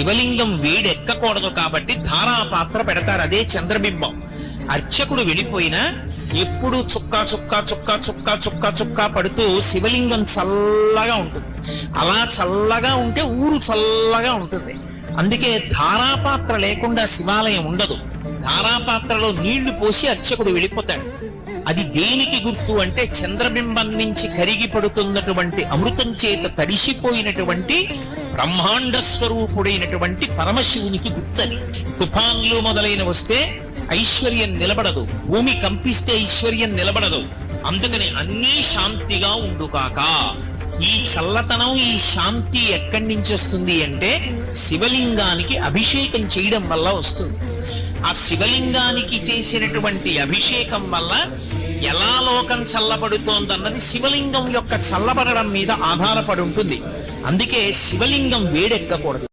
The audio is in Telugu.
శివలింగం వేడెక్కకూడదు కాబట్టి ధారాపాత్ర పెడతారు, అదే చంద్రబింబం. అర్చకుడు వెళ్ళిపోయినా ఎప్పుడు చుక్క చుక్క చుక్క చుక్క చుక్క చుక్క పడుతూ శివలింగం చల్లగా ఉంటుంది. అలా చల్లగా ఉంటే ఊరు చల్లగా ఉంటుంది. అందుకే ధారాపాత్ర లేకుండా శివాలయం ఉండదు. ధారాపాత్రలో నీళ్లు పోసి అర్చకుడు వెళ్ళిపోతాడు. అది దేనికి గుర్తు అంటే చంద్రబింబం నుంచి కరిగి పడుతున్నటువంటి అమృతం చేత తడిసిపోయినటువంటి బ్రహ్మాండ స్వరూపుడైనటువంటి పరమశివునికి గుర్తది. తుఫాన్లు మొదలైన వస్తే ఐశ్వర్యం నిలబడదు, భూమి కంపిస్తే ఐశ్వర్యం నిలబడదు. అందుకని అన్నీ శాంతిగా ఉండుకాక. ఈ చల్లతనం, ఈ శాంతి ఎక్కడి నుంచి వస్తుంది అంటే శివలింగానికి అభిషేకం చేయడం వల్ల వస్తుంది. ఆ శివలింగానికి చేసినటువంటి అభిషేకం వల్ల ఎలా లోకం చల్లబడుతోందన్నది శివలింగం యొక్క చల్లబడడం మీద ఆధారపడి ఉంటుంది. అందుకే శివలింగం వేడెక్కకూడదు.